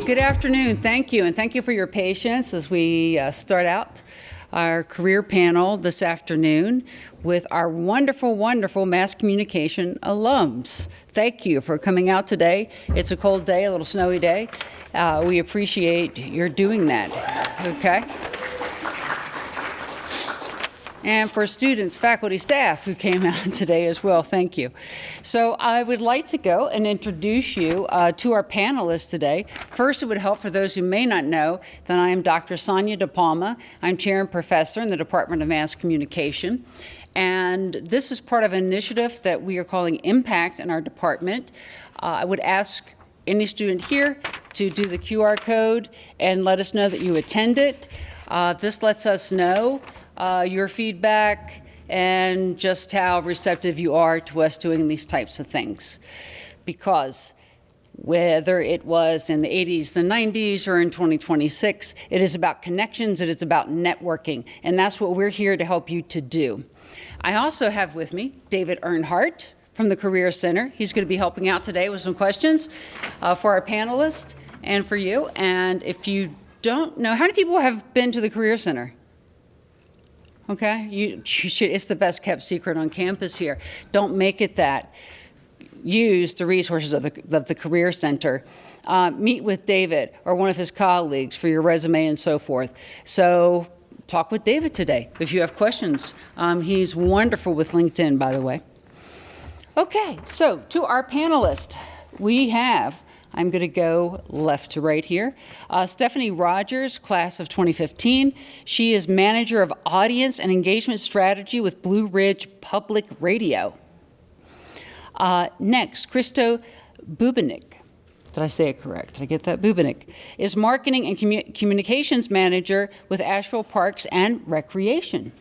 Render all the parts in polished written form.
Good afternoon. Thank you, and thank you for your patience as we start out our career panel this afternoon with our wonderful, wonderful mass communication alums. Thank you for coming out today. It's a cold day, a little snowy day. We appreciate your doing that, okay? And for students, faculty, staff who came out today as well, thank you. So I would like to go and introduce you to our panelists today. First, it would help for those who may not know that I am Dr. Sonia DePalma. I'm chair and professor in the Department of Mass Communication. And this is part of an initiative that we are calling Impact in our department. I would ask any student here to do the QR code and let us know that you attended. This lets us know your feedback and just how receptive you are to us doing these types of things. Because whether it was in the 80s, the 90s, or in 2026, it is about connections, it is about networking, and that's what we're here to help you to do. I also have with me David Earnhardt from the Career Center. He's going to be helping out today with some questions for our panelists and for you. And if you don't know, how many people have been to the Career Center? Okay, you should, it's the best kept secret on campus here. Don't make it that. Use the resources of the Career Center. Meet with David or one of his colleagues for your resume and so forth. So talk with David today if you have questions. He's wonderful with LinkedIn, by the way. Okay, so to our panelists, we have, I'm going to go left to right here. Stephanie Rogers, class of 2015. She is manager of audience and engagement strategy with Blue Ridge Public Radio. Next, Christo Bubenik. Did I say it correct? Did I get that? Bubenik is marketing and communications manager with Asheville Parks and Recreation.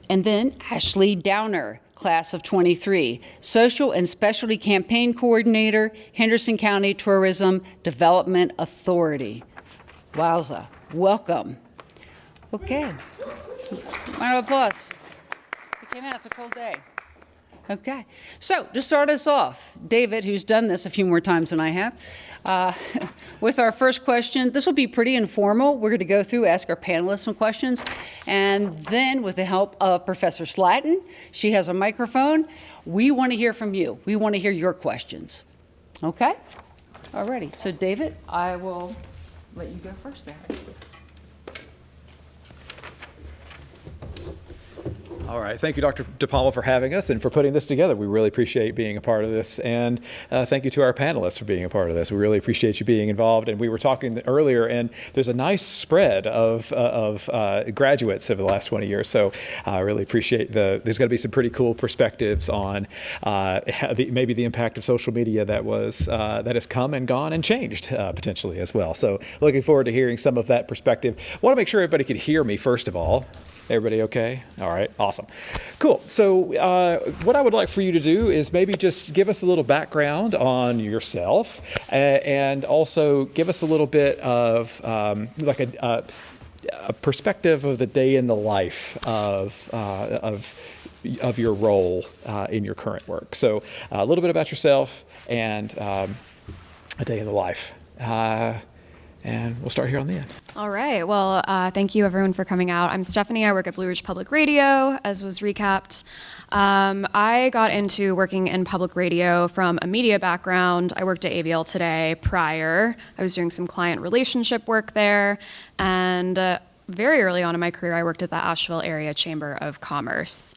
And then Ashley Downer, class of 23, Social and Specialty Campaign Coordinator, Henderson County Tourism Development Authority. Wowza, welcome. Okay, round of applause. You came out, it's a cold day. Okay, so to start us off, David, who's done this a few more times than I have, with our first question. This will be pretty informal. We're going to go through, ask our panelists some questions, and then with the help of Professor Slatton, she has a microphone. We want to hear from you. We want to hear your questions. Okay? Alrighty, so David, I will let you go first there. All right. Thank you, Dr. DePalma, for having us and for putting this together. We really appreciate being a part of this. And thank you to our panelists for being a part of this. We really appreciate you being involved. And we were talking earlier, and there's a nice spread of graduates over the last 20 years. So I really appreciate there's going to be some pretty cool perspectives on maybe the impact of social media that has come and gone and changed potentially as well. So looking forward to hearing some of that perspective. I want to make sure everybody can hear me, first of all. Everybody okay? All right, awesome. Cool. So what I would like for you to do is maybe just give us a little background on yourself and also give us a little bit of like a perspective of the day in the life of your role in your current work. So a little bit about yourself and a day in the life. And we'll start here on the end. All right. Well, thank you, everyone, for coming out. I'm Stephanie. I work at Blue Ridge Public Radio, as was recapped. I got into working in public radio from a media background. I worked at ABL Today prior. I was doing some client relationship work there. And very early on in my career, I worked at the Asheville Area Chamber of Commerce.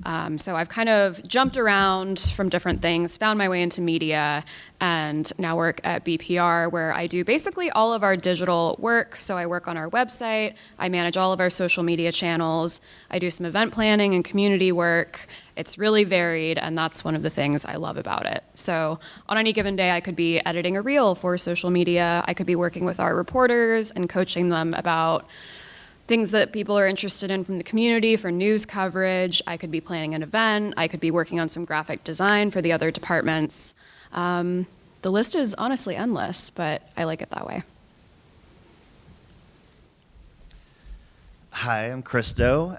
So I've kind of jumped around from different things, found my way into media, and now work at BPR, where I do basically all of our digital work. So I work on our website, I manage all of our social media channels, I do some event planning and community work. It's really varied, and that's one of the things I love about it. So on any given day, I could be editing a reel for social media, I could be working with our reporters and coaching them about things that people are interested in from the community for news coverage. I could be planning an event. I could be working on some graphic design for the other departments. The list is honestly endless, but I like it that way. Hi, I'm Christo.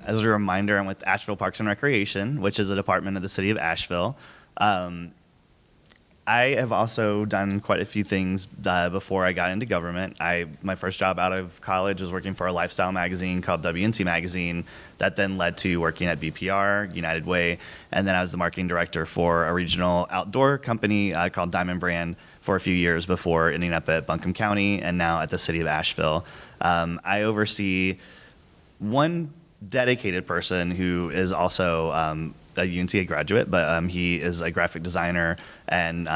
As a reminder, I'm with Asheville Parks and Recreation, which is a department of the city of Asheville. I have also done quite a few things before I got into government. My first job out of college was working for a lifestyle magazine called WNC Magazine that then led to working at BPR, United Way, and then I was the marketing director for a regional outdoor company called Diamond Brand for a few years before ending up at Buncombe County and now at the city of Asheville. I oversee one dedicated person who is also a UNCA graduate, but he is a graphic designer and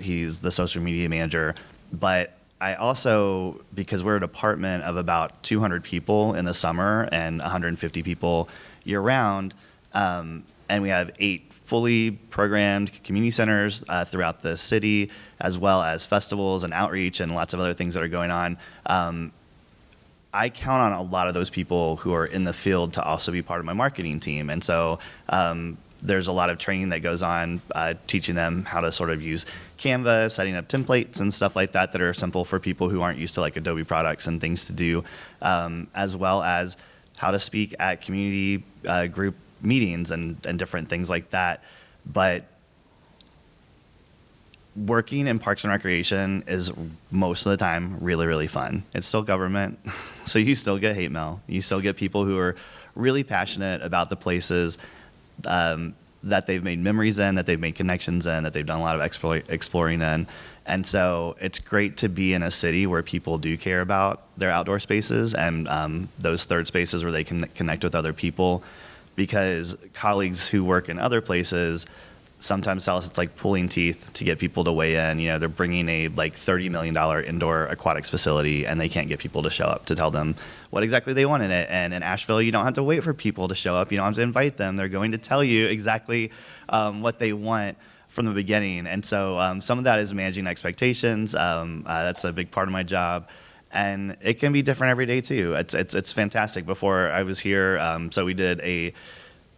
he's the social media manager. But I also, because we're a department of about 200 people in the summer and 150 people year round, and we have 8 fully programmed community centers throughout the city, as well as festivals and outreach and lots of other things that are going on. I count on a lot of those people who are in the field to also be part of my marketing team. And so there's a lot of training that goes on, teaching them how to sort of use Canva, setting up templates and stuff like that are simple for people who aren't used to like Adobe products and things to do, as well as how to speak at community group meetings and different things like that. But working in Parks and Recreation is most of the time really, really fun. It's still government, so you still get hate mail. You still get people who are really passionate about the places that they've made memories in, that they've made connections in, that they've done a lot of exploring in. And so it's great to be in a city where people do care about their outdoor spaces and those third spaces where they can connect with other people, because colleagues who work in other places sometimes tell us it's like pulling teeth to get people to weigh in. You know, they're bringing a like $30 million indoor aquatics facility and they can't get people to show up to tell them what exactly they want in it. And in Asheville, you don't have to wait for people to show up. You don't have to invite them. They're going to tell you exactly what they want from the beginning. And so some of that is managing expectations. That's a big part of my job. And it can be different every day too. It's fantastic. Before I was here, so we did a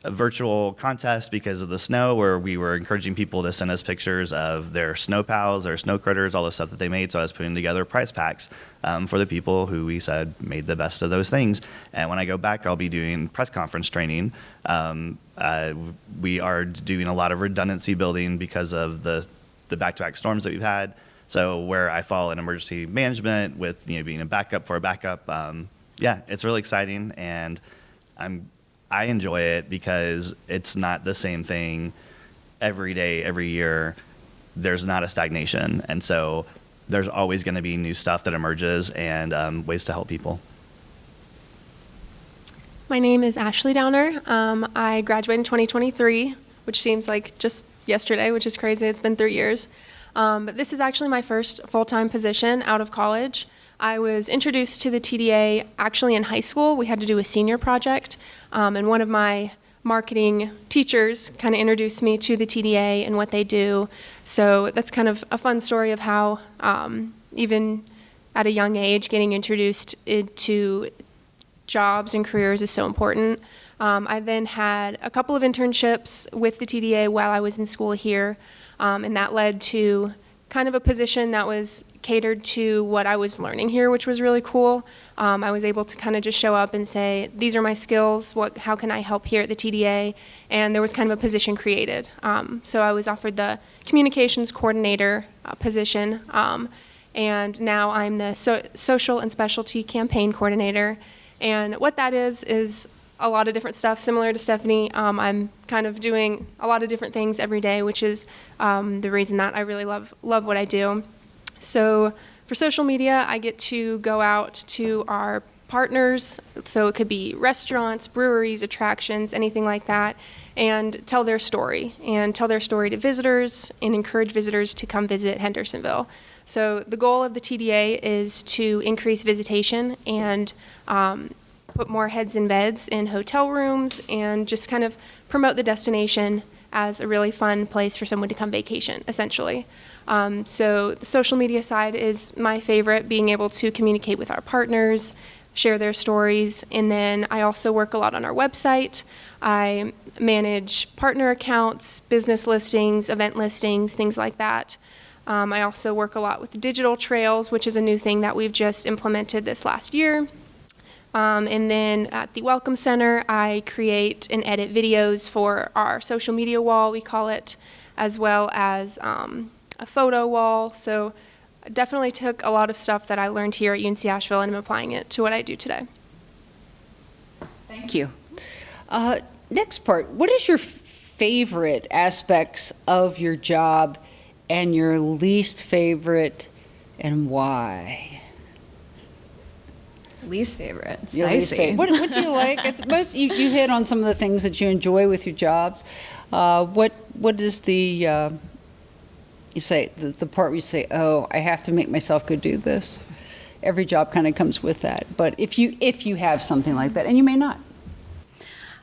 virtual contest because of the snow, where we were encouraging people to send us pictures of their snow pals, their snow critters, all the stuff that they made. So I was putting together prize packs for the people who we said made the best of those things. And when I go back, I'll be doing press conference training. We are doing a lot of redundancy building because of the back-to-back storms that we've had. So where I fall in emergency management with being a backup for a backup, it's really exciting, and I enjoy it because it's not the same thing every day, every year. There's not a stagnation, and so there's always going to be new stuff that emerges and ways to help people. My name is Ashley Downer. I graduated in 2023, which seems like just yesterday, which is crazy. It's been 3 years. But this is actually my first full-time position out of college. I was introduced to the TDA actually in high school. We had to do a senior project, and one of my marketing teachers kind of introduced me to the TDA and what they do. So that's kind of a fun story of how even at a young age, getting introduced to jobs and careers is so important. I then had a couple of internships with the TDA while I was in school here, and that led to kind of a position that was catered to what I was learning here, which was really cool. I was able to kind of just show up and say, these are my skills, how can I help here at the TDA? And there was kind of a position created. So I was offered the communications coordinator position, and now I'm the social and specialty campaign coordinator. And what that is a lot of different stuff. Similar to Stephanie, I'm kind of doing a lot of different things every day, which is the reason that I really love what I do. So for social media, I get to go out to our partners, so it could be restaurants, breweries, attractions, anything like that, and tell their story to visitors and encourage visitors to come visit Hendersonville. So the goal of the TDA is to increase visitation and put more heads in beds in hotel rooms and just kind of promote the destination as a really fun place for someone to come vacation, essentially. So the social media side is my favorite, being able to communicate with our partners, share their stories, and then I also work a lot on our website. I manage partner accounts, business listings, event listings, things like that. I also work a lot with digital trails, which is a new thing that we've just implemented this last year. And then at the Welcome Center, I create and edit videos for our social media wall, we call it, as well as a photo wall. So I definitely took a lot of stuff that I learned here at UNC Asheville and I'm applying it to what I do today. Thank you. Next part, what is your favorite aspects of your job and your least favorite, and why? Least favorite. Your least favorite. What do you like? You hit on some of the things that you enjoy with your jobs. What is the you say the part where you say, oh, I have to make myself go do this? Every job kind of comes with that. But if you have something like that, and you may not.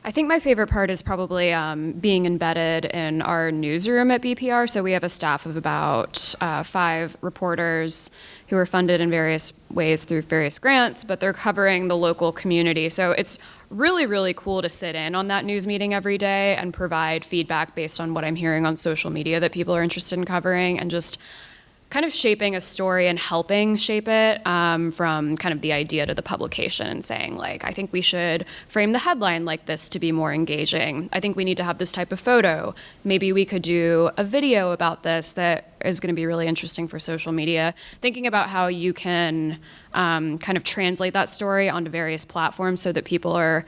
I think my favorite part is probably being embedded in our newsroom at BPR. So we have a staff of about 5 reporters who are funded in various ways through various grants, but they're covering the local community. So it's really, really cool to sit in on that news meeting every day and provide feedback based on what I'm hearing on social media that people are interested in covering, and just kind of shaping a story and helping shape it from kind of the idea to the publication, and saying, like, I think we should frame the headline like this to be more engaging. I think we need to have this type of photo. Maybe we could do a video about this that is going to be really interesting for social media. Thinking about how you can kind of translate that story onto various platforms so that people are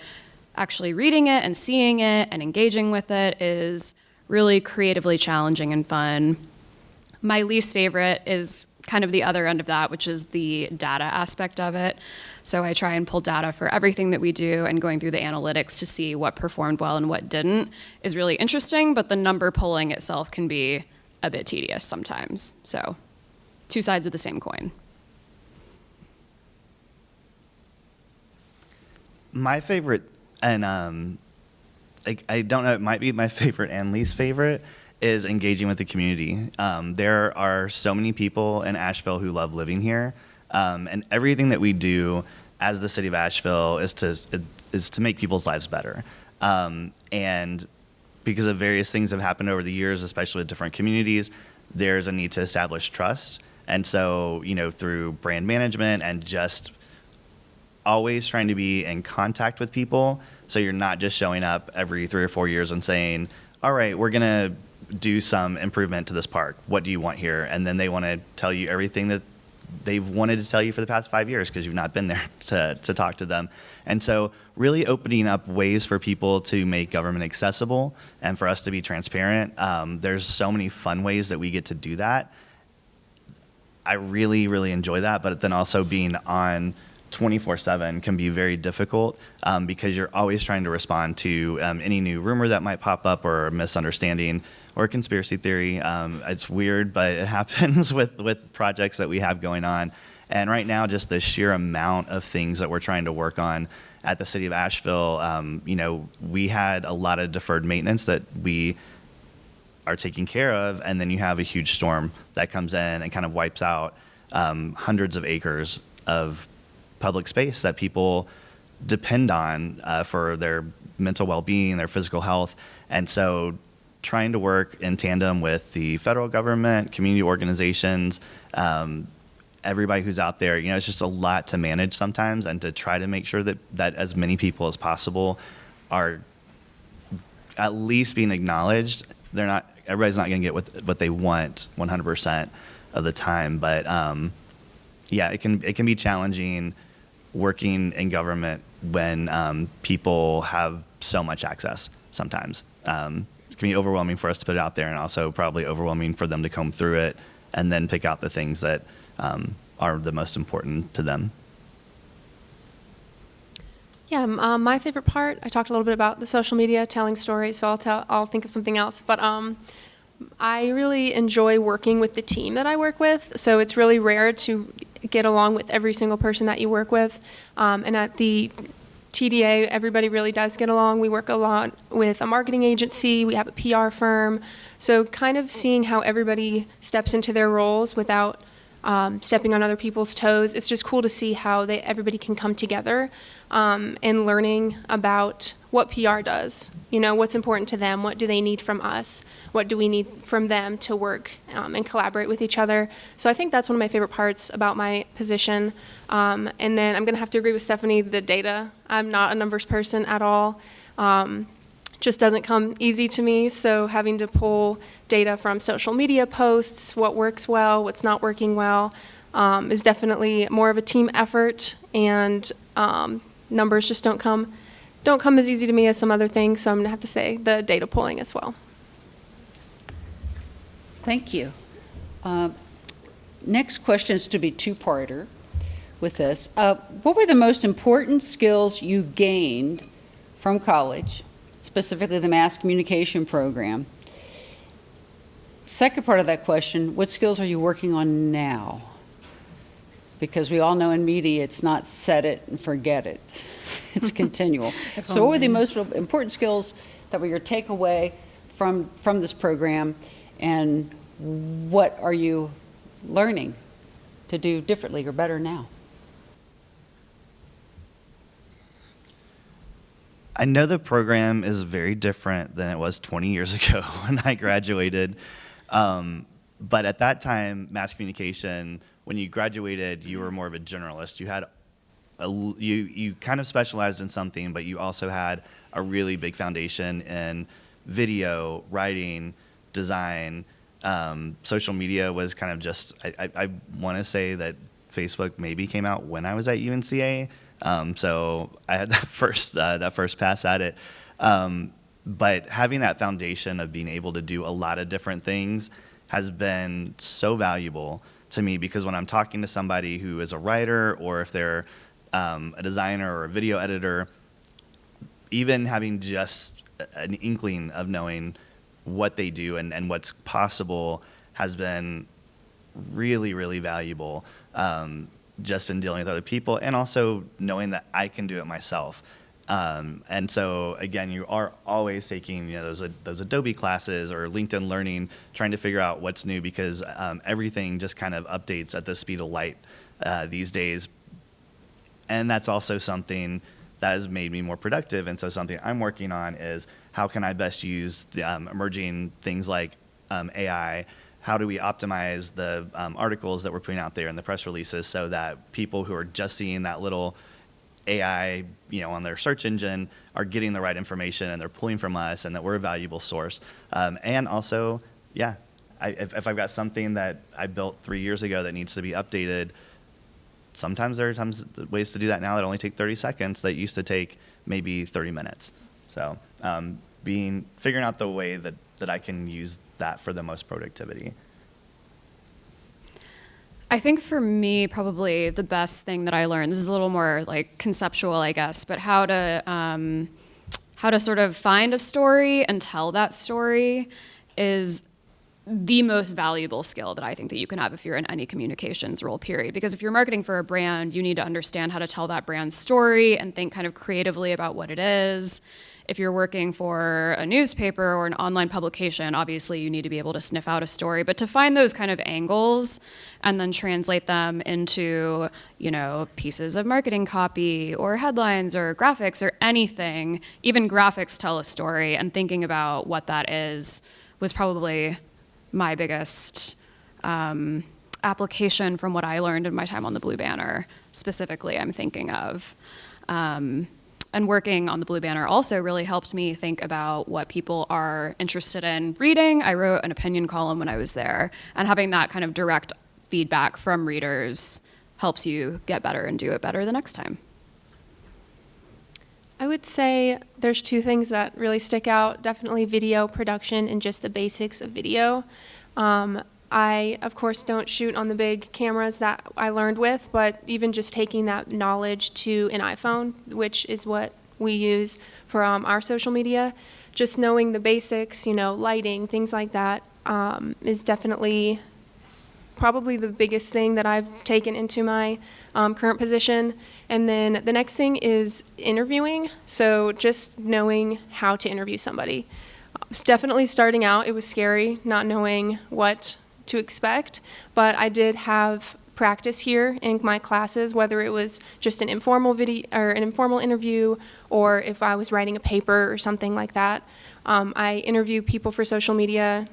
actually reading it and seeing it and engaging with it is really creatively challenging and fun. My least favorite is kind of the other end of that, which is the data aspect of it. So I try and pull data for everything that we do, and going through the analytics to see what performed well and what didn't is really interesting, but the number pulling itself can be a bit tedious sometimes. So 2 sides of the same coin. My favorite, and I don't know, it might be my favorite and least favorite, is engaging with the community. There are so many people in Asheville who love living here, and everything that we do as the city of Asheville is to make people's lives better. And because of various things that have happened over the years, especially with different communities, there's a need to establish trust. And so, through brand management and just always trying to be in contact with people, so you're not just showing up every 3 or 4 years and saying, all right, we're going to do some improvement to this park. What do you want here? And then they want to tell you everything that they've wanted to tell you for the past 5 years because you've not been there to talk to them. And so really opening up ways for people to make government accessible and for us to be transparent. There's so many fun ways that we get to do that. I really, really enjoy that. But then also being on 24/7 can be very difficult because you're always trying to respond to any new rumor that might pop up, or a misunderstanding, or a conspiracy theory. It's weird, but it happens with projects that we have going on. And right now, just the sheer amount of things that we're trying to work on at the city of Asheville, we had a lot of deferred maintenance that we are taking care of, and then you have a huge storm that comes in and kind of wipes out hundreds of acres of public space that people depend on for their mental well-being, their physical health. And so trying to work in tandem with the federal government, community organizations, everybody who's out there, it's just a lot to manage sometimes, and to try to make sure that as many people as possible are at least being acknowledged. Everybody's not going to get what they want 100% of the time, but yeah, it can be challenging working in government when people have so much access sometimes. It can be overwhelming for us to put it out there, and also probably overwhelming for them to comb through it and then pick out the things that are the most important to them. Yeah, my favorite part, I talked a little bit about the social media, telling stories, so I'll think of something else. But I really enjoy working with the team that I work with. So it's really rare to get along with every single person that you work with. And at the TDA, everybody really does get along. We work a lot with a marketing agency. We have a PR firm. So kind of seeing how everybody steps into their roles without stepping on other people's toes. It's just cool to see how everybody can come together and learning about what PR does. You know, what's important to them, what do they need from us, what do we need from them to work and collaborate with each other. So I think that's one of my favorite parts about my position. And then I'm going to have to agree with Stephanie, the data. I'm not a numbers person at all. Just doesn't come easy to me. So having to pull data from social media posts, what works well, what's not working well, is definitely more of a team effort, and numbers just don't come as easy to me as some other things. So I'm gonna have to say the data pulling as well. Thank you. Next question is to be two-parter with this. What were the most important skills you gained from college, specifically the mass communication program? Second part of that question, what skills are you working on now? Because we all know in media, it's not set it and forget it. It's continual. So what were the most important skills that were your takeaway from this program, and what are you learning to do differently or better now? I know the program is very different than it was 20 years ago when I graduated. But at that time, mass communication, when you graduated, you were more of a generalist. You had you kind of specialized in something, but you also had a really big foundation in video, writing, design. Social media was kind of just, I want to say that Facebook maybe came out when I was at UNCA. So I had that first pass at it. But having that foundation of being able to do a lot of different things has been so valuable to me, because when I'm talking to somebody who is a writer, or if they're a designer or a video editor, even having just an inkling of knowing what they do and what's possible has been really, really valuable. Just in dealing with other people, and also knowing that I can do it myself. And so again, you are always taking those Adobe classes or LinkedIn Learning, trying to figure out what's new, because everything just kind of updates at the speed of light these days. And that's also something that has made me more productive. And so something I'm working on is, how can I best use the emerging things like AI? How do we optimize the articles that we're putting out there and the press releases, so that people who are just seeing that little AI, on their search engine, are getting the right information and they're pulling from us, and that we're a valuable source. And also, if I've got something that I built 3 years ago that needs to be updated, sometimes there are ways to do that now that only take 30 seconds that used to take maybe 30 minutes. So figuring out the way that I can use that for the most productivity. I think for me, probably the best thing that I learned, this is a little more like conceptual, I guess, but how to sort of find a story and tell that story is the most valuable skill that I think that you can have if you're in any communications role, period. Because if you're marketing for a brand, you need to understand how to tell that brand's story and think kind of creatively about what it is. If you're working for a newspaper or an online publication, obviously you need to be able to sniff out a story. But to find those kind of angles and then translate them into, pieces of marketing copy or headlines or graphics or anything, even graphics tell a story, and thinking about what that is was probably my biggest application from what I learned in my time on the Blue Banner, specifically I'm thinking of. And working on the Blue Banner also really helped me think about what people are interested in reading. I wrote an opinion column when I was there, and having that kind of direct feedback from readers helps you get better and do it better the next time. I would say there's two things that really stick out. Definitely video production and just the basics of video. I, of course, don't shoot on the big cameras that I learned with, but even just taking that knowledge to an iPhone, which is what we use for our social media, just knowing the basics, lighting, things like that, is definitely probably the biggest thing that I've taken into my current position. And then the next thing is interviewing. So just knowing how to interview somebody. It's definitely starting out, it was scary not knowing what to expect, but I did have practice here in my classes, whether it was just an informal video or an informal interview, or if I was writing a paper or something like that. I interview people for social media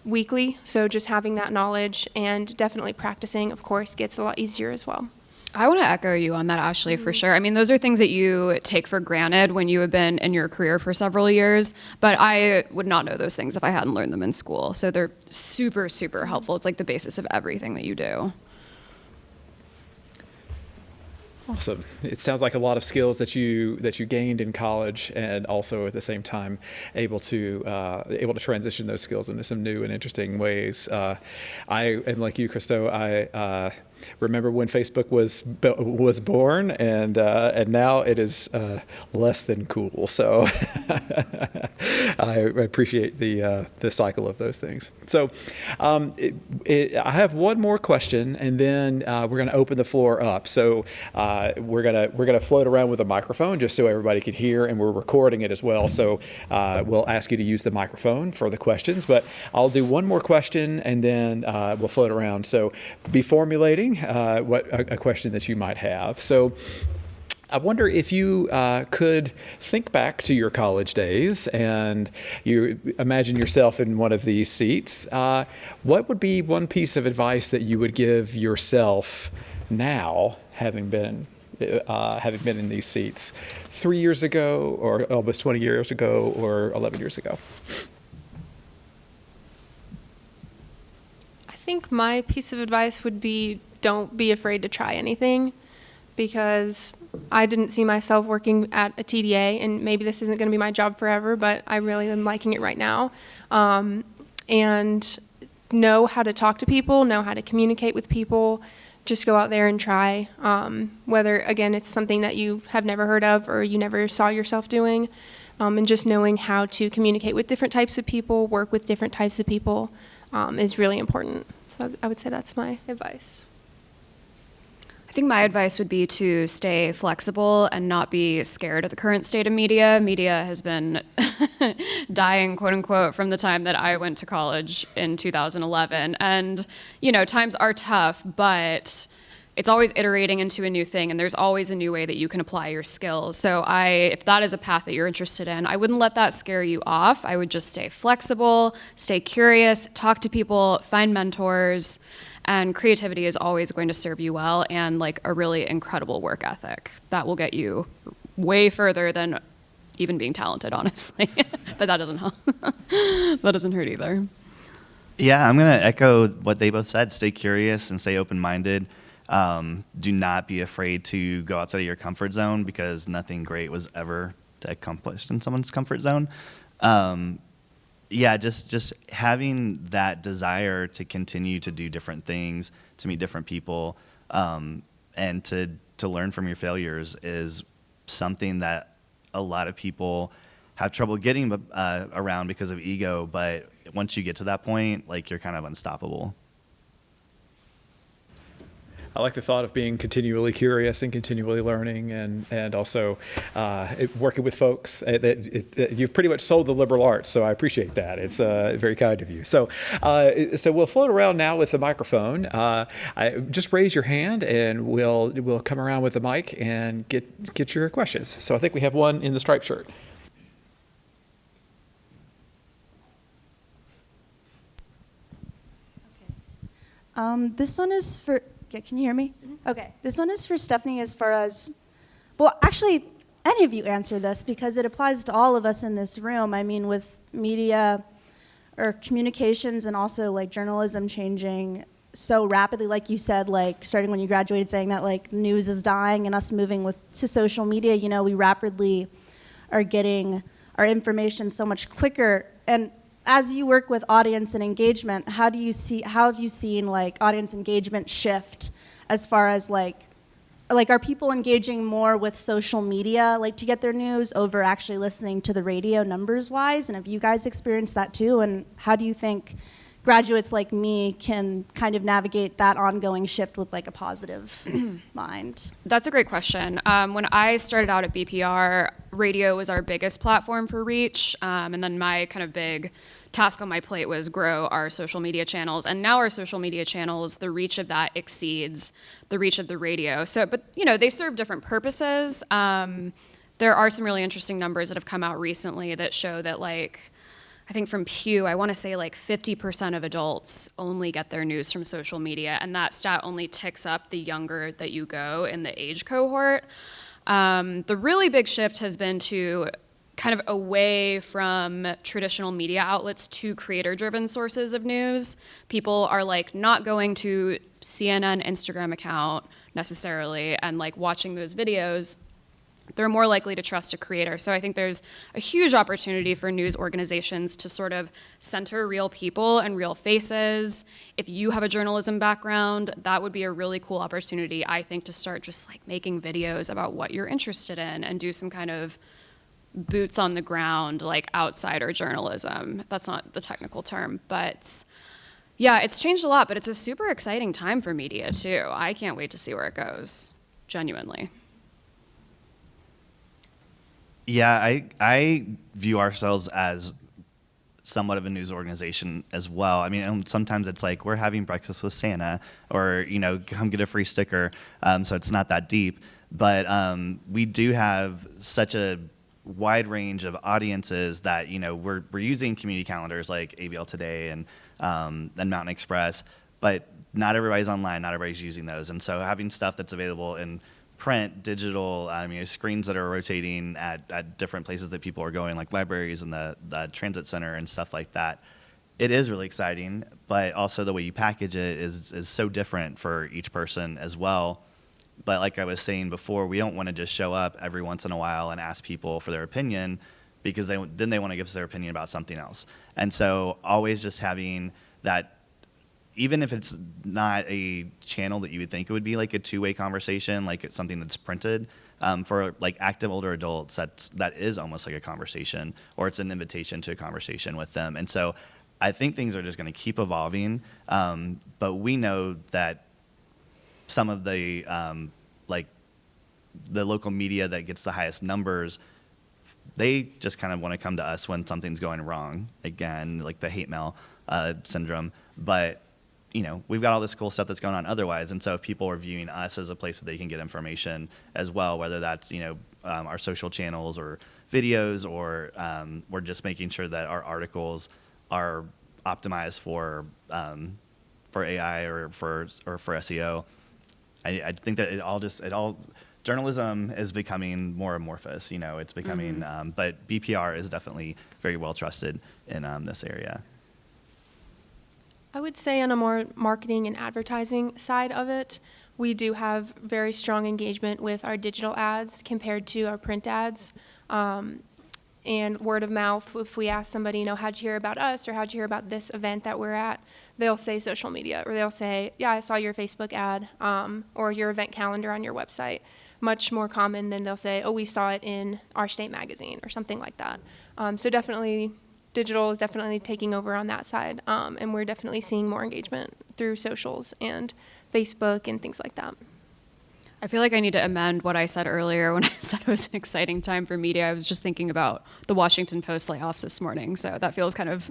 weekly, so just having that knowledge and definitely practicing, of course, gets a lot easier as well. I want to echo you on that, Ashley, for sure. I mean, those are things that you take for granted when you have been in your career for several years, but I would not know those things if I hadn't learned them in school. So they're super, super helpful. It's like the basis of everything that you do. Awesome. It sounds like a lot of skills that you gained in college, and also at the same time able to transition those skills into some new and interesting ways. I am like you, Christo. I remember when Facebook was born, and now it is less than cool. So I appreciate the cycle of those things. So I have one more question, and then we're going to open the floor up. So we're gonna float around with a microphone just so everybody can hear, and we're recording it as well. So we'll ask you to use the microphone for the questions. But I'll do one more question, and then we'll float around. So be formulating a question that you might have. So I wonder if you could think back to your college days and you imagine yourself in one of these seats. What would be one piece of advice that you would give yourself now, having been in these seats 3 years ago, or almost 20 years ago, or 11 years ago? I think my piece of advice would be don't be afraid to try anything, because I didn't see myself working at a TDA, and maybe this isn't going to be my job forever, but I really am liking it right now. And know how to talk to people, know how to communicate with people. Just go out there and try, whether, again, it's something that you have never heard of or you never saw yourself doing, and just knowing how to communicate with different types of people, work with different types of people, is really important. So I would say that's my advice. I think my advice would be to stay flexible and not be scared of the current state of media. Media has been dying, quote unquote, from the time that I went to college in 2011. And, times are tough, but it's always iterating into a new thing, and there's always a new way that you can apply your skills. So if that is a path that you're interested in, I wouldn't let that scare you off. I would just stay flexible, stay curious, talk to people, find mentors. And creativity is always going to serve you well, and like a really incredible work ethic. That will get you way further than even being talented, honestly. But that doesn't help. That doesn't hurt either. Yeah, I'm going to echo what they both said. Stay curious and stay open-minded. Do not be afraid to go outside of your comfort zone, because nothing great was ever accomplished in someone's comfort zone. Yeah, just having that desire to continue to do different things, to meet different people, and to learn from your failures is something that a lot of people have trouble getting around because of ego. But once you get to that point, like, you're kind of unstoppable. I like the thought of being continually curious and continually learning, and also working with folks. You've pretty much sold the liberal arts, so I appreciate that. It's very kind of you. So we'll float around now with the microphone. Just raise your hand, and we'll come around with the mic and get your questions. So I think we have one in the striped shirt. This one is for. Yeah, can you hear me? Okay, this one is for Stephanie as far as, well, actually, any of you answer this because it applies to all of us in this room. I mean, with media or communications and also like journalism changing so rapidly, like you said, like starting when you graduated, saying that like news is dying and us moving to social media, we rapidly are getting our information so much quicker. And as you work with audience and engagement, how have you seen like audience engagement shift as far as like are people engaging more with social media like to get their news over actually listening to the radio numbers wise? And have you guys experienced that too? And how do you think graduates like me can kind of navigate that ongoing shift with like a positive mind? That's a great question. When I started out at BPR, radio was our biggest platform for reach, and then my kind of big task on my plate was grow our social media channels. And now our social media channels, the reach of that exceeds the reach of the radio. So, but you know, they serve different purposes. There are some really interesting numbers that have come out recently that show that like, I think from Pew, I want to say like 50% of adults only get their news from social media, and that stat only ticks up the younger that you go in the age cohort. The really big shift has been to kind of away from traditional media outlets to creator-driven sources of news. People are like not going to CNN Instagram account necessarily and like watching those videos. They're more likely to trust a creator. So I think there's a huge opportunity for news organizations to sort of center real people and real faces. If you have a journalism background, that would be a really cool opportunity, I think, to start just like making videos about what you're interested in and do some kind of boots on the ground, like outsider journalism. That's not the technical term, but yeah, it's changed a lot, but it's a super exciting time for media too. I can't wait to see where it goes, genuinely. Yeah, I view ourselves as somewhat of a news organization as well. I mean, and sometimes it's like we're having breakfast with Santa, or you know, come get a free sticker. So it's not that deep, but we do have such a wide range of audiences that you know we're using community calendars like ABL Today and Mountain Express, but not everybody's online, not everybody's using those, and so having stuff that's available in print, digital, you know, screens that are rotating at different places that people are going, like libraries and the transit center and stuff like that. It is really exciting, but also the way you package it is so different for each person as well. But like I was saying before, we don't want to just show up every once in a while and ask people for their opinion, because then they want to give us their opinion about something else. And so always just having that, even if it's not a channel that you would think it would be like a two-way conversation, like it's something that's printed, for like active older adults, that is almost like a conversation, or it's an invitation to a conversation with them. And so I think things are just going to keep evolving, but we know that some of the like the local media that gets the highest numbers, they just kind of want to come to us when something's going wrong, again, like the hate mail syndrome. But you know, we've got all this cool stuff that's going on otherwise, and so if people are viewing us as a place that they can get information as well, whether that's, you know, our social channels or videos, or we're just making sure that our articles are optimized for AI or for SEO. I think that it all journalism is becoming more amorphous. You know, it's becoming, but BPR is definitely very well trusted in this area. I would say on a more marketing and advertising side of it, we do have very strong engagement with our digital ads compared to our print ads. And word of mouth, if we ask somebody, you know, how'd you hear about us, or how'd you hear about this event that we're at, they'll say social media, or they'll say, yeah, I saw your Facebook ad, or your event calendar on your website. Much more common than they'll say, oh, we saw it in our state magazine or something like that. So definitely digital is definitely taking over on that side, and we're definitely seeing more engagement through socials and Facebook and things like that. I feel like I need to amend what I said earlier when I said it was an exciting time for media. I was just thinking about the Washington Post layoffs this morning, so that feels kind of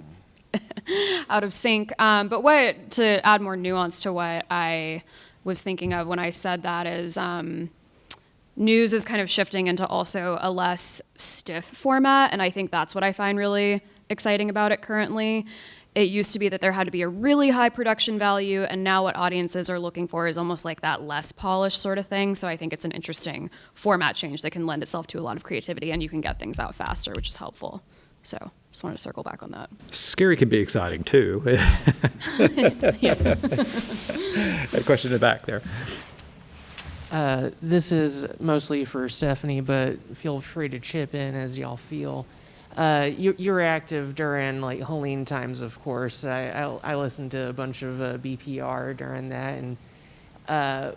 out of sync. But to add more nuance to what I was thinking of when I said that is news is kind of shifting into also a less stiff format, and I think that's what I find really exciting about it currently. It used to be that there had to be a really high production value, and now what audiences are looking for is almost like that less polished sort of thing. So I think it's an interesting format change that can lend itself to a lot of creativity, and you can get things out faster, which is helpful. So just wanted to circle back on that. Scary can be exciting too. A question in the back there. This is mostly for Stephanie, but feel free to chip in as y'all feel. you were active during like Helene times, of course. I listened to a bunch of BPR during that, and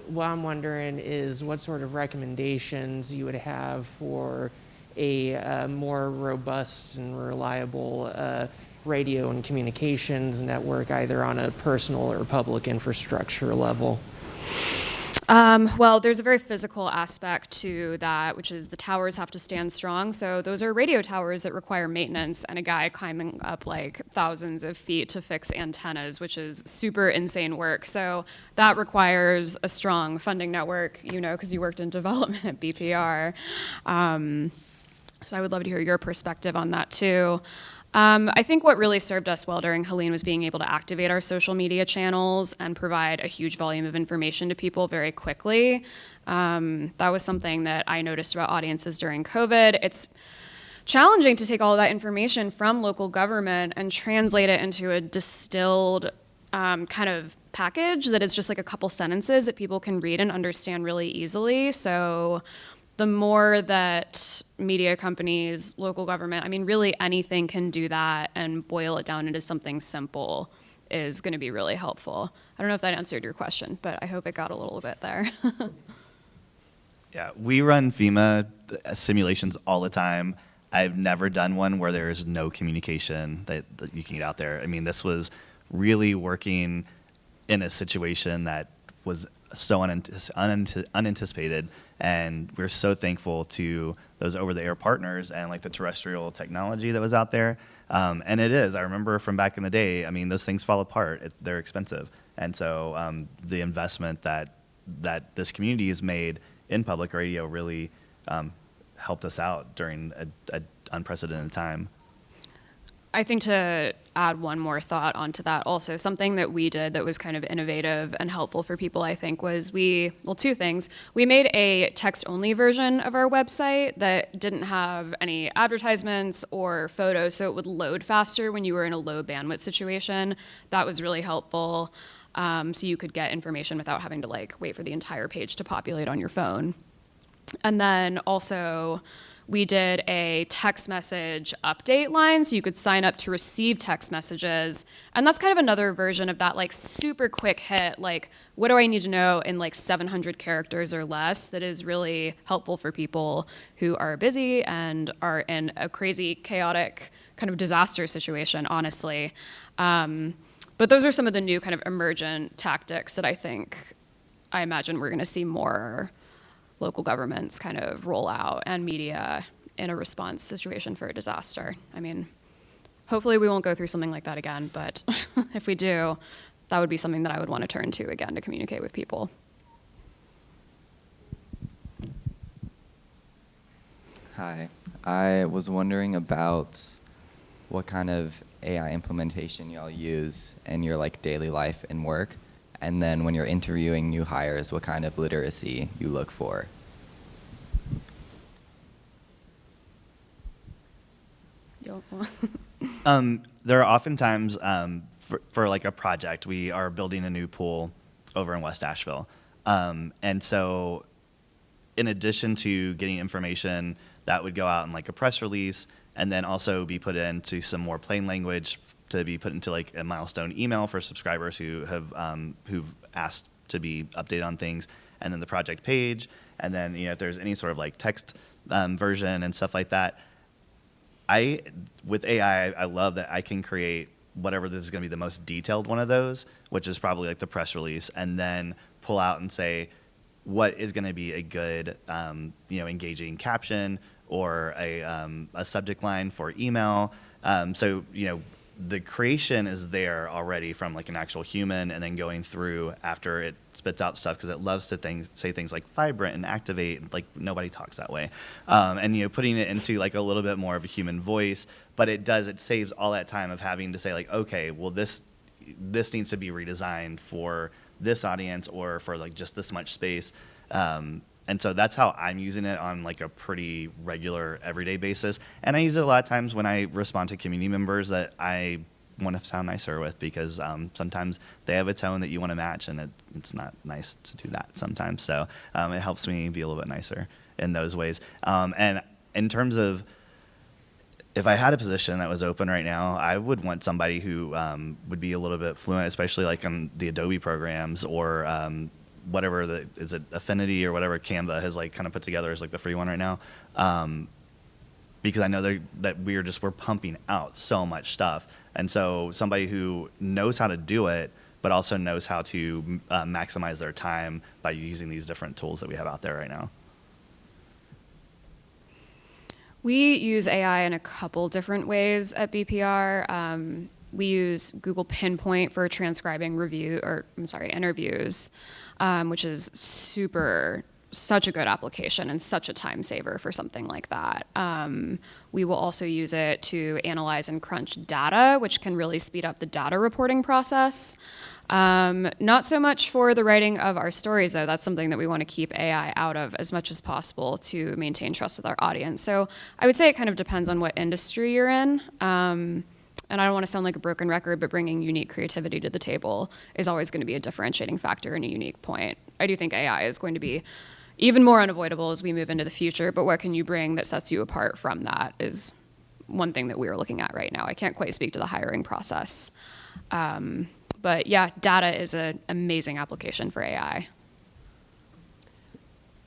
what I'm wondering is what sort of recommendations you would have for a more robust and reliable radio and communications network, either on a personal or public infrastructure level. Well, there's a very physical aspect to that, which is the towers have to stand strong. So those are radio towers that require maintenance and a guy climbing up like thousands of feet to fix antennas, which is super insane work. So that requires a strong funding network, you know, because you worked in development at BPR. So I would love to hear your perspective on that too. I think what really served us well during Helene was being able to activate our social media channels and provide a huge volume of information to people very quickly. That was something that I noticed about audiences during COVID. It's challenging to take all of that information from local government and translate it into a distilled kind of package that is just like a couple sentences that people can read and understand really easily. So the more that media companies, local government, I mean, really anything can do that and boil it down into something simple is going to be really helpful. I don't know if that answered your question, but I hope it got a little bit there. Yeah, we run FEMA simulations all the time. I've never done one where there's no communication that you can get out there. I mean, this was really working in a situation that was so unanticipated, and we're so thankful to those over-the-air partners and like the terrestrial technology that was out there. And it is. I remember from back in the day. I mean, those things fall apart. They're expensive, and so the investment that this community has made in public radio really helped us out during a unprecedented time. I think to add one more thought onto that also, something that we did that was kind of innovative and helpful for people, I think, was two things. We made a text-only version of our website that didn't have any advertisements or photos, so it would load faster when you were in a low bandwidth situation. That was really helpful. So you could get information without having to like wait for the entire page to populate on your phone. And then also, we did a text message update line, so you could sign up to receive text messages. And that's kind of another version of that like super quick hit, like what do I need to know in like 700 characters or less, that is really helpful for people who are busy and are in a crazy, chaotic kind of disaster situation, honestly. But those are some of the new kind of emergent tactics that I imagine we're gonna see more local governments kind of roll out and media in a response situation for a disaster. I mean, hopefully we won't go through something like that again, but if we do, that would be something that I would want to turn to again to communicate with people. Hi, I was wondering about what kind of AI implementation y'all use in your like daily life and work. And then when you're interviewing new hires, what kind of literacy you look for? There are oftentimes, for like a project, we are building a new pool over in West Asheville. And so in addition to getting information that would go out in like a press release and then also be put into some more plain language to be put into like a milestone email for subscribers who have who've asked to be updated on things, and then the project page, and then if there's any sort of like text version and stuff like that. With AI, I love that I can create whatever this is going to be the most detailed one of those, which is probably like the press release, and then pull out and say what is going to be a good engaging caption or a subject line for email. So the creation is there already from like an actual human, and then going through after it spits out stuff, because it loves to say things like vibrant and activate, like nobody talks that way. And putting it into like a little bit more of a human voice, but it saves all that time of having to say like, okay, well this needs to be redesigned for this audience or for like just this much space. And so that's how I'm using it on like a pretty regular, everyday basis. And I use it a lot of times when I respond to community members that I want to sound nicer with, because sometimes they have a tone that you want to match, and it's not nice to do that sometimes. So it helps me be a little bit nicer in those ways. And in terms of if I had a position that was open right now, I would want somebody who would be a little bit fluent, especially like on the Adobe programs or whatever is it Affinity or whatever Canva has like kind of put together as like the free one right now. Because I know that we're pumping out so much stuff, and so somebody who knows how to do it, but also knows how to maximize their time by using these different tools that we have out there right now. We use AI in a couple different ways at BPR. We use Google Pinpoint for transcribing interviews, which is such a good application and such a time saver for something like that. We will also use it to analyze and crunch data, which can really speed up the data reporting process. Not so much for the writing of our stories, though. That's something that we want to keep AI out of as much as possible to maintain trust with our audience. So I would say it kind of depends on what industry you're in. And I don't want to sound like a broken record, but bringing unique creativity to the table is always going to be a differentiating factor and a unique point. I do think AI is going to be even more unavoidable as we move into the future, but what can you bring that sets you apart from that is one thing that we're looking at right now. I can't quite speak to the hiring process. But yeah, data is an amazing application for AI.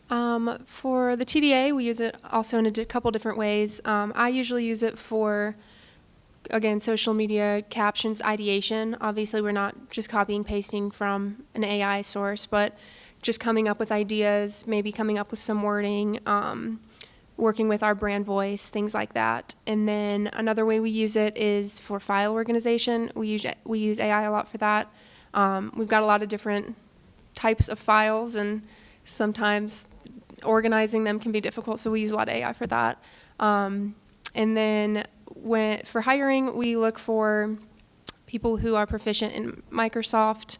For the TDA, we use it also in a couple different ways. I usually use it for, again, social media captions ideation. Obviously, we're not just copying, pasting from an AI source, but just coming up with ideas, maybe coming up with some wording, working with our brand voice, things like that. And then another way we use it is for file organization. We use AI a lot for that. We've got a lot of different types of files, and sometimes organizing them can be difficult, so we use a lot of AI for that. And then for hiring, we look for people who are proficient in Microsoft,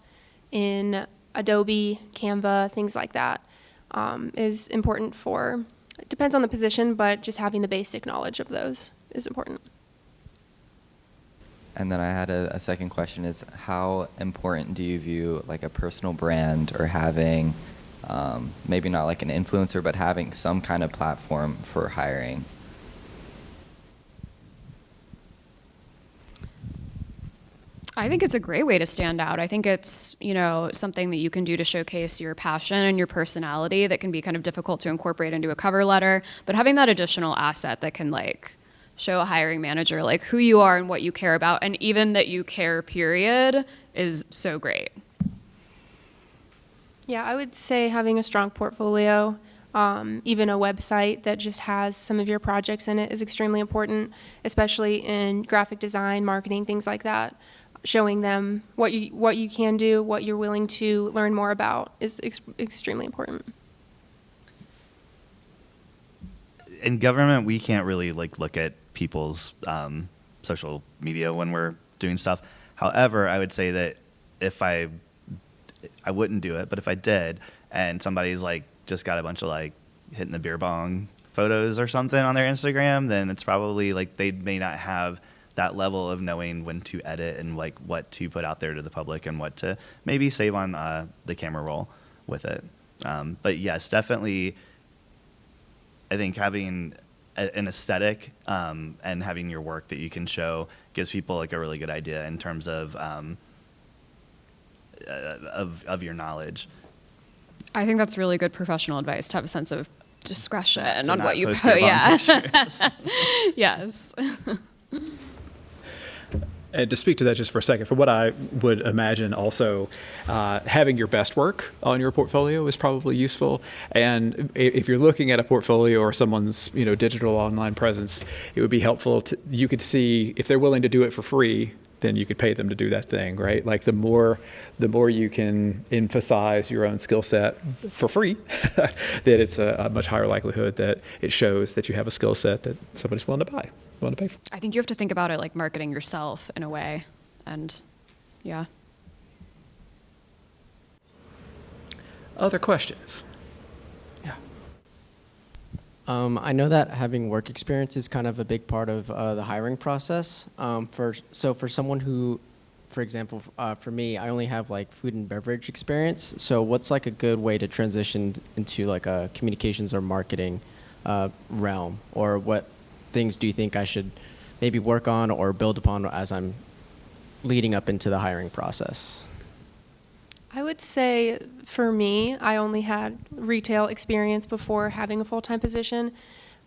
in Adobe, Canva, things like that is important for. It depends on the position, but just having the basic knowledge of those is important. And then I had a second question is, how important do you view like a personal brand or having, maybe not like an influencer, but having some kind of platform for hiring? I think it's a great way to stand out. I think it's, something that you can do to showcase your passion and your personality that can be kind of difficult to incorporate into a cover letter. But having that additional asset that can show a hiring manager who you are and what you care about, and even that you care, period, is so great. Yeah, I would say having a strong portfolio, even a website that just has some of your projects in it is extremely important, especially in graphic design, marketing, things like that. Showing them what you can do, what you're willing to learn more about is extremely important. In government, we can't really look at people's social media when we're doing stuff. However, I would say that if I wouldn't do it, but if I did, and somebody's just got a bunch of hitting the beer bong photos or something on their Instagram, then it's probably they may not have that level of knowing when to edit and what to put out there to the public and what to maybe save on the camera roll with it. But yes, definitely, I think having an aesthetic and having your work that you can show gives people a really good idea in terms of your knowledge. I think that's really good professional advice to have a sense of discretion To on not what you post put. your Yeah. pictures. Yes. And to speak to that just for a second, for what I would imagine also, having your best work on your portfolio is probably useful. And if you're looking at a portfolio or someone's digital online presence, it would be helpful you could see if they're willing to do it for free, then you could pay them to do that thing, right? The more you can emphasize your own skill set for free, that it's a much higher likelihood that it shows that you have a skill set that somebody's willing to pay for. I think you have to think about it like marketing yourself in a way. And yeah. Other questions? Yeah. I know that having work experience is kind of a big part of the hiring process. For someone who, for example, for me, I only have food and beverage experience. So what's a good way to transition into a communications or marketing realm, or what things do you think I should maybe work on or build upon as I'm leading up into the hiring process? I would say for me, I only had retail experience before having a full-time position.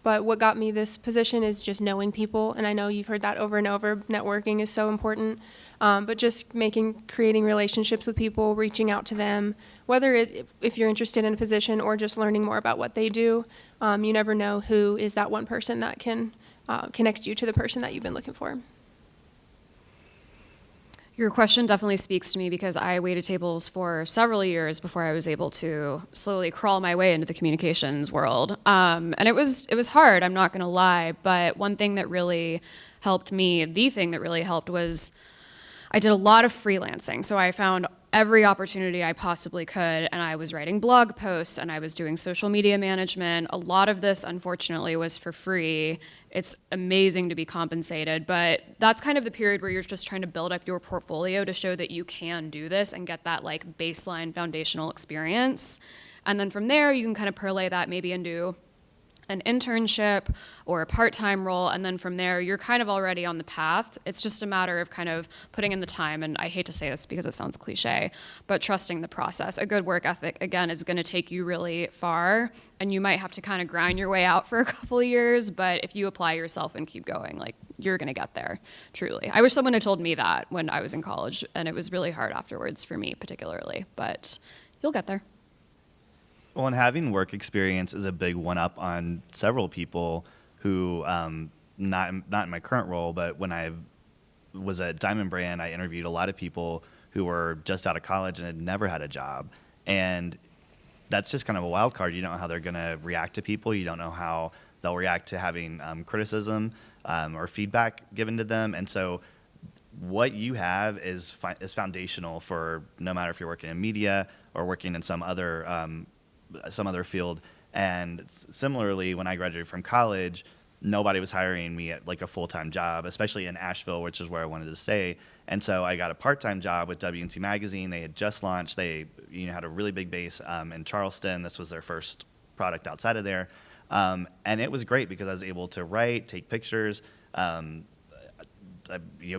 But what got me this position is just knowing people. And I know you've heard that over and over. Networking is so important. But just creating relationships with people, reaching out to them, if you're interested in a position or just learning more about what they do, you never know who is that one person that can connect you to the person that you've been looking for. Your question definitely speaks to me because I waited tables for several years before I was able to slowly crawl my way into the communications world. And it was hard, I'm not going to lie, but one thing that really helped me, the thing that really helped was I did a lot of freelancing. So I found every opportunity I possibly could, and I was writing blog posts and I was doing social media management. A lot of this, unfortunately, was for free. It's amazing to be compensated, but that's kind of the period where you're just trying to build up your portfolio to show that you can do this and get that like baseline foundational experience. And then from there, you can kind of parlay that maybe into an internship or a part-time role, and then from there you're kind of already on the path. It's just a matter of kind of putting in the time, and I hate to say this because it sounds cliche, but trusting the process. A good work ethic, again, is going to take you really far, and you might have to kind of grind your way out for a couple of years, but if you apply yourself and keep going, like, you're going to get there, truly. I wish someone had told me that when I was in college, and it was really hard afterwards for me particularly, but you'll get there. Well, and having work experience is a big one-up on several people who, not in my current role, but when I was at Diamond Brand, I interviewed a lot of people who were just out of college and had never had a job. And that's just kind of a wild card. You don't know how they're going to react to people. You don't know how they'll react to having criticism or feedback given to them. And so what you have is foundational for no matter if you're working in media or working in some other field. And similarly, when I graduated from college, nobody was hiring me at like a full-time job, especially in Asheville, which is where I wanted to stay. And so I got a part-time job with WNC Magazine. They had just launched. They had a really big base in Charleston. This was their first product outside of there. And it was great because I was able to write, take pictures,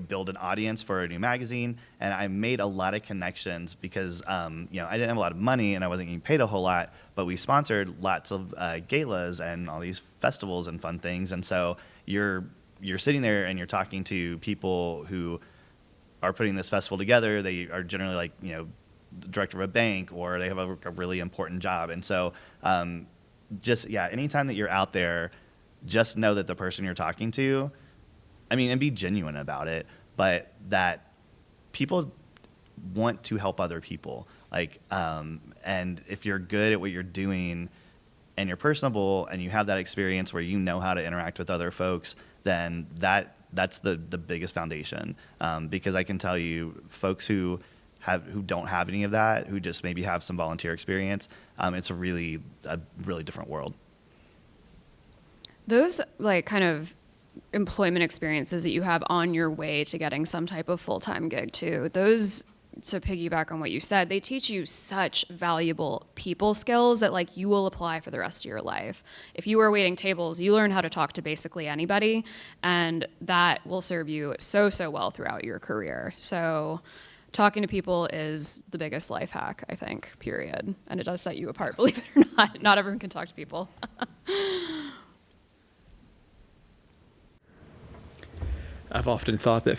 build an audience for a new magazine, and I made a lot of connections because I didn't have a lot of money and I wasn't getting paid a whole lot, but we sponsored lots of galas and all these festivals and fun things. And so you're sitting there and you're talking to people who are putting this festival together. They are generally like the director of a bank, or they have a really important job. And so anytime that you're out there, just know that the person you're talking to, and be genuine about it, but that people want to help other people. And if you're good at what you're doing and you're personable and you have that experience where you know how to interact with other folks, then that's the biggest foundation. Because I can tell you, folks who don't have any of that, who just maybe have some volunteer experience, it's a really different world. Those kind of employment experiences that you have on your way to getting some type of full-time gig too, those, to piggyback on what you said, they teach you such valuable people skills that you will apply for the rest of your life. If you are waiting tables, you learn how to talk to basically anybody, and that will serve you so well throughout your career. So talking to people is the biggest life hack, I think, period. And it does set you apart, believe it or not. Not everyone can talk to people. I've often thought that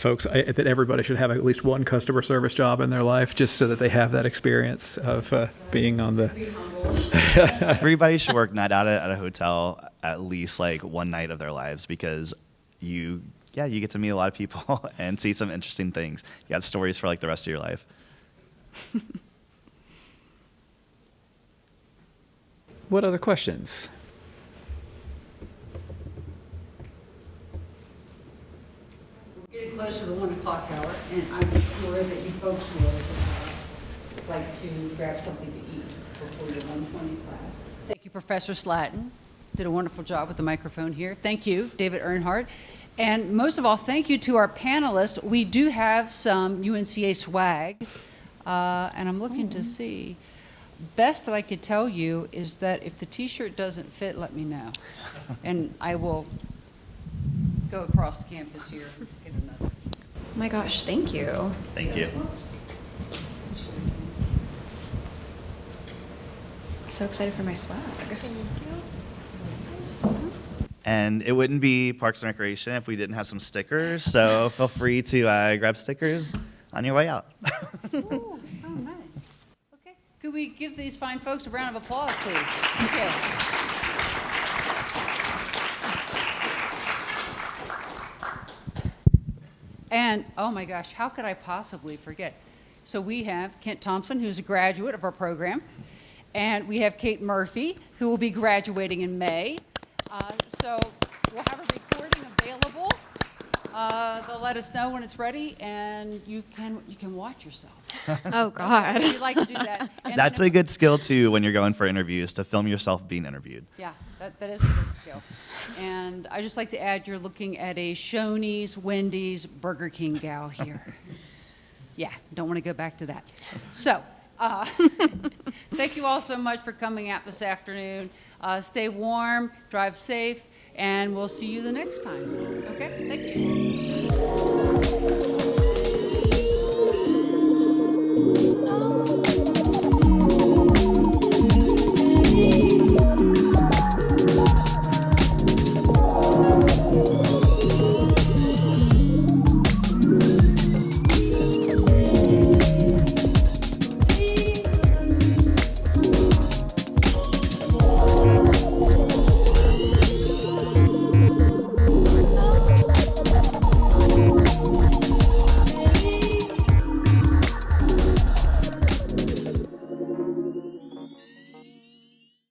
that everybody should have at least one customer service job in their life, just so that they have that experience of being on the. Everybody should work night out at a hotel at least one night of their lives, because you get to meet a lot of people and see some interesting things. You got stories for the rest of your life. What other questions? Getting close to the 1 o'clock hour, and I'm sure that you folks would like to grab something to eat before your 1:20 class. Thank you, Professor Slatton. Did a wonderful job with the microphone here. Thank you, David Earnhardt. And most of all, thank you to our panelists. We do have some UNCA swag, and I'm looking to see. Best that I could tell you is that if the t-shirt doesn't fit, let me know, and I will go across the campus here and get another. Oh my gosh, thank you. Thank you. I'm so excited for my swag. And it wouldn't be Parks and Recreation if we didn't have some stickers. So feel free to grab stickers on your way out. Ooh, oh, nice. Okay. Could we give these fine folks a round of applause, please? Thank you. And, oh my gosh, how could I possibly forget? So we have Kent Thompson, who's a graduate of our program, and we have Kate Murphy, who will be graduating in May. So we'll have a recording available. They'll let us know when it's ready, and you can watch yourself. Oh God. If you'd like to do that. And That's then- a good skill too when you're going for interviews, to film yourself being interviewed. Yeah, that is a good skill. And I just like to add, you're looking at a Shoney's, Wendy's, Burger King gal here. Yeah, don't want to go back to that. So, thank you all so much for coming out this afternoon. Stay warm, drive safe, and we'll see you the next time. Okay, thank you.